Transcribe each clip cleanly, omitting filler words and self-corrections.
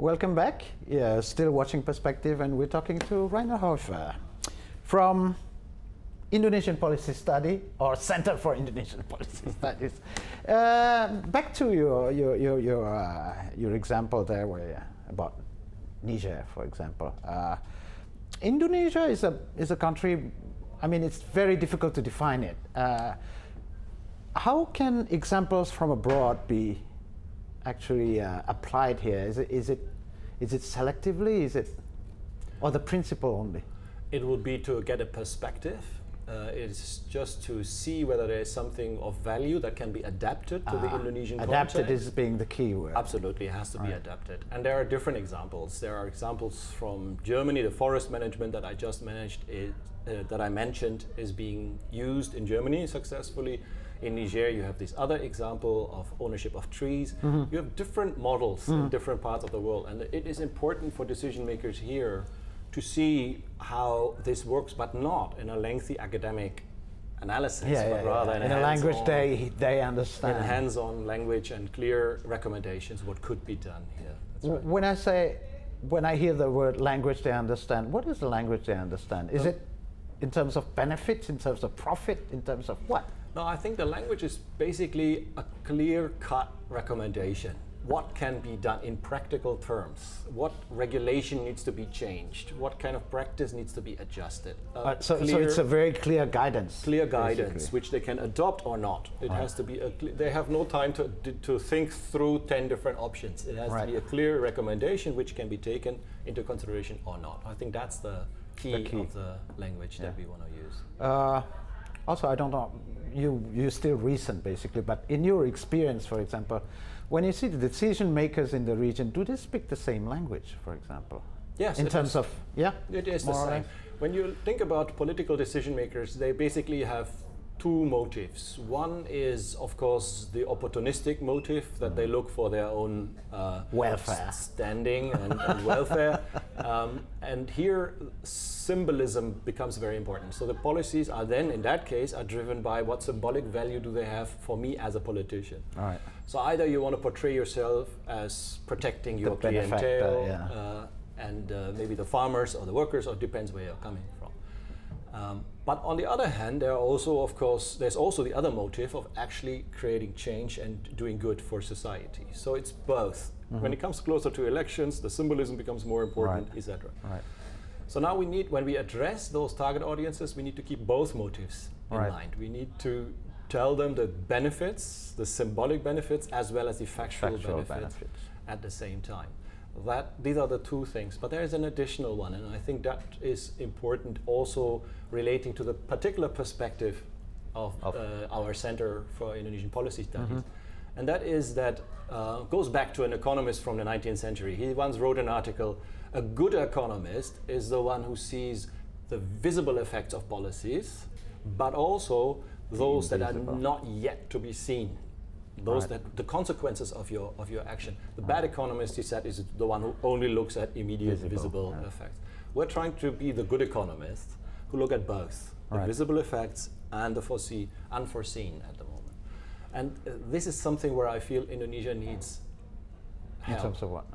Welcome back. Yeah, still watching Perspective, and we're talking to Rainer Heufer from Indonesian Policy Study, or Center for Indonesian Policy Studies. Back to your example there, where about Niger, for example. Indonesia is a country. I mean, it's very difficult to define it. How can examples from abroad be actually applied here? Is it selectively? Or the principle only? It would be to get a perspective. It's just to see whether there is something of value that can be adapted to the Indonesian context. Adapted is being the key word. Absolutely, it has to be adapted. And there are different examples. There are examples from Germany. The forest management that I just mentioned is being used in Germany successfully. In Niger, you have this other example of ownership of trees. Mm-hmm. You have different models in different parts of the world, and it is important for decision makers here to see how this works, but not in a lengthy academic analysis, but rather in a language they understand. In hands-on language and clear recommendations what could be done here. That's right. When I hear the word language they understand, what is the language they understand? Is it in terms of benefits, in terms of profit, in terms of what? No, I think the language is basically a clear-cut recommendation. What can be done in practical terms? What regulation needs to be changed? What kind of practice needs to be adjusted? So it's a very clear guidance. Clear guidance, which they can adopt or not. It has to be they have no time to think through 10 different options. It has to be a clear recommendation which can be taken into consideration or not. I think that's the key of the language that we want to use. Also, I don't know, you're still recent basically, but in your experience, for example, when you see the decision makers in the region, do they speak the same language, for example? Yes. In terms of, it is the same. When you think about political decision makers, they basically have two motives. One is, of course, the opportunistic motive that they look for their own welfare, standing and welfare. And here, symbolism becomes very important. So the policies are then, in that case, are driven by what symbolic value do they have for me as a politician. All right. So either you want to portray yourself as protecting your clientele, and maybe the farmers or the workers, or it depends where you're coming from. But on the other hand, there's also the other motive of actually creating change and doing good for society. So it's both. Mm-hmm. When it comes closer to elections, the symbolism becomes more important, etc. Right. So now when we address those target audiences, we need to keep both motives in mind. We need to tell them the benefits, the symbolic benefits, as well as the factual benefits at the same time. These are the two things, but there is an additional one, and I think that is important also relating to the particular perspective of our Center for Indonesian Policy Studies. And that is goes back to an economist from the 19th century. He once wrote an article, a good economist is the one who sees the visible effects of policies, but also those that are not yet to be seen. Those the consequences of your action. The bad economist, he said, is the one who only looks at immediate visible effects. We're trying to be the good economists who look at both the visible effects and the unforeseen at the moment. And this is something where I feel Indonesia needs help. In terms of what?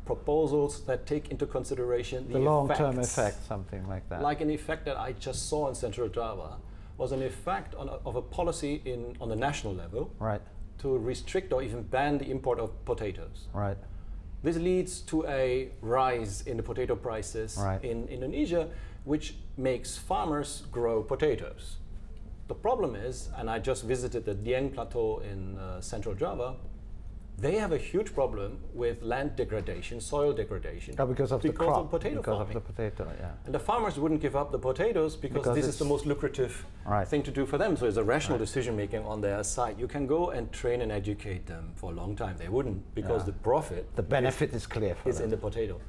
Proposals that take into consideration the long-term effect, something like that. Like an effect that I just saw in Central Java was an effect of a policy on the national level to restrict or even ban the import of potatoes. Right. This leads to a rise in the potato prices in Indonesia, which makes farmers grow potatoes. The problem is, and I just visited the Dieng Plateau in Central Java, they have a huge problem with land degradation, soil degradation. Because of the crop, of potato because farming. of the potato, And the farmers wouldn't give up the potatoes because this is the most lucrative thing to do for them. So it's a rational decision making on their side. You can go and train and educate them for a long time. They wouldn't, because the profit, the benefit is clear for them. in the potato.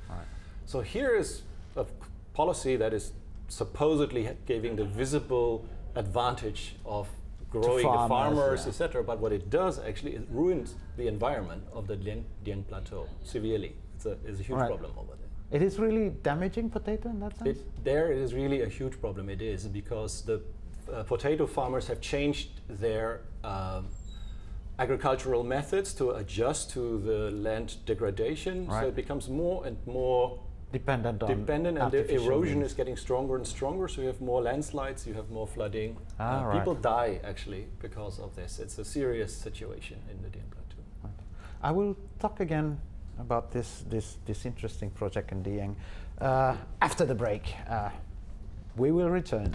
So here is a policy that is supposedly giving the visible advantage of growing the farmers, etc. But what it does actually, it ruins the environment of the Dieng Plateau severely. It's a huge problem over there. It is really damaging potato in that sense? There is really a huge problem. It is, because the potato farmers have changed their agricultural methods to adjust to the land degradation. Right. So it becomes more and more dependent, and the artificial erosion means. is getting stronger and stronger, so you have more landslides, you have more flooding. Right. People die actually because of this. It's a serious situation in the Dieng Plateau. Right. I will talk again about this interesting project in Dieng after the break. We will return.